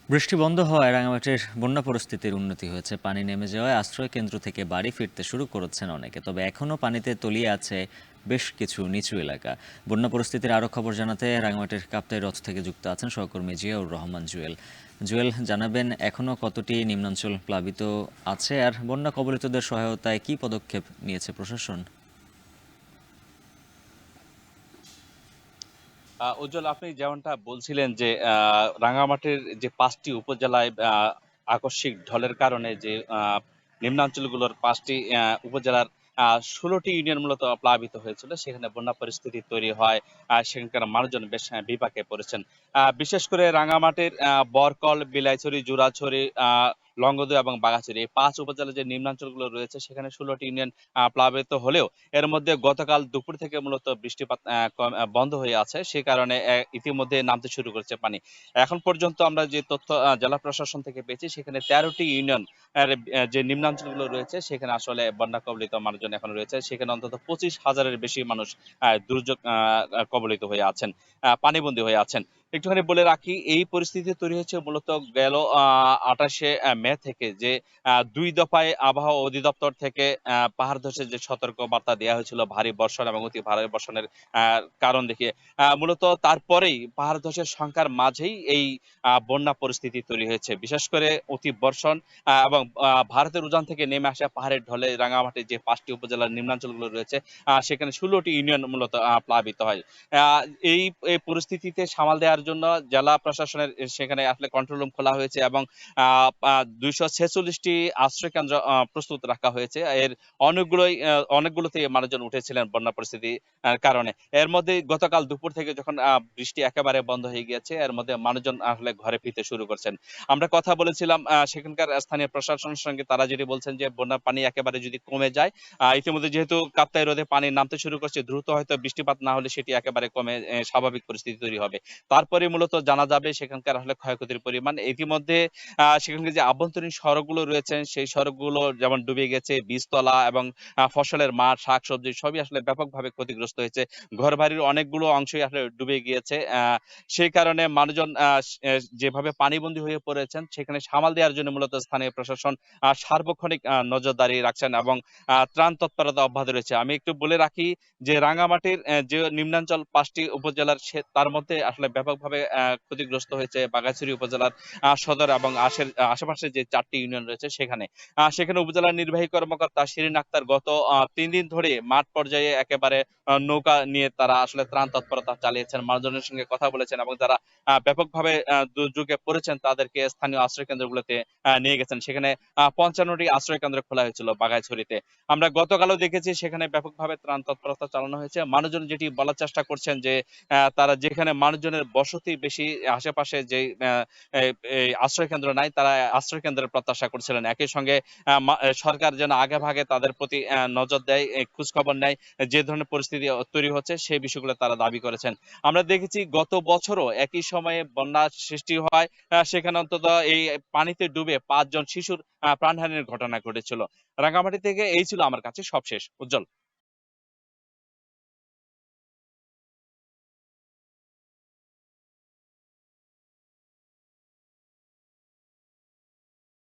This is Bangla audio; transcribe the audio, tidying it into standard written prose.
বৃষ্টি বন্ধ হওয়ায় রাঙামাটির বন্যা পরিস্থিতির উন্নতি হয়েছে। পানি নেমে যাওয়ায় আশ্রয় কেন্দ্র থেকে বাড়ি ফিরতে শুরু করেছেন অনেকে। তবে এখনও পানিতে তলিয়ে আছে বেশ কিছু নিচু এলাকা। বন্যা পরিস্থিতির আরও খবর জানাতে রাঙামাটির কাপ্তাই রথ থেকে যুক্ত আছেন সহকর্মী জিয়াউর রহমান জুয়েল। জুয়েল, জানাবেন এখনও কতটি নিম্নাঞ্চল প্লাবিত আছে আর বন্যা কবলিতদের সহায়তায় কী পদক্ষেপ নিয়েছে প্রশাসন? উজ্জ্বল, আপনি যেমনটা বলছিলেন যে রাঙামাটির যে ৫টি উপজেলায় আকস্মিক ঢলের কারণে যে নিম্নাঞ্চলগুলোর ৫টি উপজেলার ১৬টি ইউনিয়ন মূলত প্লাবিত হয়েছিল। সেখানে বন্যা পরিস্থিতি তৈরি হয়। সেখানকার মানুষজন বেশ বিপাকে পড়েছেন। বিশেষ করে রাঙামাটির বরকল, বিলাইছড়ি, জুরাছড়ি, লংগদু এবং বাঘাছড়ি এই ৫ উপজেলার যে নিম্নাঞ্চলগুলো রয়েছে সেখানে ১৬টি ইউনিয়ন প্লাবিত হলেও এর মধ্যে গতকাল দুপুর থেকে মূলত বৃষ্টিপাত বন্ধ হয়ে আছে। সে কারণে ইতিমধ্যে নামতে শুরু করেছে পানি। এখন পর্যন্ত আমরা যে তথ্য জেলা প্রশাসন থেকে পেয়েছি সেখানে ১৩টি ইউনিয়ন যে নিম্নাঞ্চলগুলো রয়েছে সেখানে আসলে বন্যা কবলিত মানুষজন এখন রয়েছে। সেখানে অন্তত ২৫,০০০ এর বেশি মানুষ দুর্যোগ কবলিত হয়ে আছেন, পানিবন্দী হয়ে আছেন। একটুখানি বলে রাখি, এই পরিস্থিতি তৈরি হয়েছে মূলত গেল ২৮শে মে থেকে যে ২ দফায় আবহাওয়া অধিদপ্তর থেকে পাহাড় ধসের যে সতর্ক বার্তা দেয়া হয়েছিল ভারী বর্ষণ এবং অতি ভারী বর্ষণের আ কারণ দেখিয়ে। মূলত তারপরেই পাহাড় ধসের সংখ্যার মাঝেই এই বন্যা পরিস্থিতি তৈরি হয়েছে। বিশেষ করে অতি বর্ষণ এবং ভারতের উজান থেকে নেমে আসা পাহাড়ের ঢলে রাঙামাটির যে ৫টি উপজেলার নিম্নাঞ্চলগুলো রয়েছে সেখানে ১৬টি ইউনিয়ন মূলত প্লাবিত হয়। আ এই এই পরিস্থিতিতে সামাল দেওয়ার জন্য জেলা প্রশাসনের সেখানে আসলে কন্ট্রোল রুম খোলা হয়েছে এবং আ আ ২৪৬ টি আশ্রয় কেন্দ্র প্রস্তুত রাখা হয়েছে। এর অনেকগুলোতেই মানুষজন উঠেছিলেন বন্যা পরিস্থিতির কারণে। এর মধ্যে গতকাল দুপুর থেকে যখন বৃষ্টি একেবারে বন্ধ হয়ে গিয়েছে, এর মধ্যে মানুষজন আসলে ঘরে ফিরতে শুরু করছেন। আমরা কথা বলেছিলাম সেখানকার স্থানীয় প্রশাসনের সঙ্গে। তারা যেটি বলছেন যে বন্যার পানি একেবারে যদি কমে যায়, ইতিমধ্যে যেহেতু কাপ্তাই হ্রদে পানি নামতে শুরু করছে, দ্রুত হয়তো বৃষ্টিপাত না হলে সেটি একেবারে কমে স্বাভাবিক পরিস্থিতি তৈরি হবে। তারপরে মূলত জানা যাবে সেখানকার আসলে ক্ষয়ক্ষতির পরিমাণ। ইতিমধ্যে সেখানকার যে আভ্যন্তরীণ সড়কগুলো রয়েছেন, সেই সড়কগুলো যেমন ডুবে গেছে, বীজতলা এবং ফসলের মাঠ, শাকসবজি সবই আসলে ব্যাপকভাবে ক্ষতিগ্রস্ত হয়েছে। ঘরবাড়ির অনেকগুলো অংশই আসলে ডুবে গিয়েছে। সেই কারণে মানুষজন যেভাবে পানিবন্দী হয়ে পড়েছেন, সেখানে সামাল দেওয়ার জন্য মূলত স্থানীয় প্রশাসন সার্বক্ষণিক নজরদারি রাখছেন এবং ত্রাণ তৎপরতা অব্যাহত রয়েছে। আমি একটু বলে রাখি যে রাঙ্গামাটির যে নিম্নাঞ্চল ৫টি উপজেলার তার মধ্যে আসলে ব্যাপকভাবে ক্ষতিগ্রস্ত হয়েছে বাঘাইছড়ি উপজেলার সদর এবং আশেপাশে যে ৪টি ইউনিয়ন রয়েছে সেখানে। সেখানে উপজেলার নির্বাহী কর্মকর্তা শিরিন আক্তার গত ৩ দিন ধরে মাঠ পর্যায়ে একেবারে নৌকা নিয়ে তারা আসলে ত্রাণ তৎপরতা চালিয়েছেন। মানুষজনের সঙ্গে কথা বলেছেন এবং যারা ব্যাপকভাবে দুর্যোগে পড়েছেন তাদেরকে স্থানীয় আশ্রয় কেন্দ্রগুলোতে নিয়ে গেছেন। সেখানে ৫৫টি আশ্রয় কেন্দ্র খোলা হয়েছিল বাঘাইছড়িতে। আমরা গতকালও দেখেছি সেখানে ব্যাপকভাবে ত্রাণ তৎপরতা চালানো হয়েছে। মানুষজন যেটি বলার চেষ্টা করছেন যে তারা যেখানে মানুষজনের বসতি বেশি আশেপাশে যেই এ এই আশ্রয় কেন্দ্র নাই, তারা আশ্রয় কেন্দ্রের প্রত্যাশা করছিলেন। একই সঙ্গে সরকার যেন আগেভাগে তাদের প্রতি নজর দেয়, খোঁজখবর নেয়। যে ধরনের পরিস্থিতি তৈরি হচ্ছে সেই বিষয়গুলো তারা দাবি করেছেন। আমরা দেখেছি গত বছরও একই সময়ে বন্যা সৃষ্টি হয়। সেখানে অন্তত এই পানিতে ডুবে ৫ জন শিশুর প্রাণহানির ঘটনা ঘটেছিল। রাঙ্গামাটি থেকে এই ছিল আমার কাছে সবশেষ। উজ্জ্বল।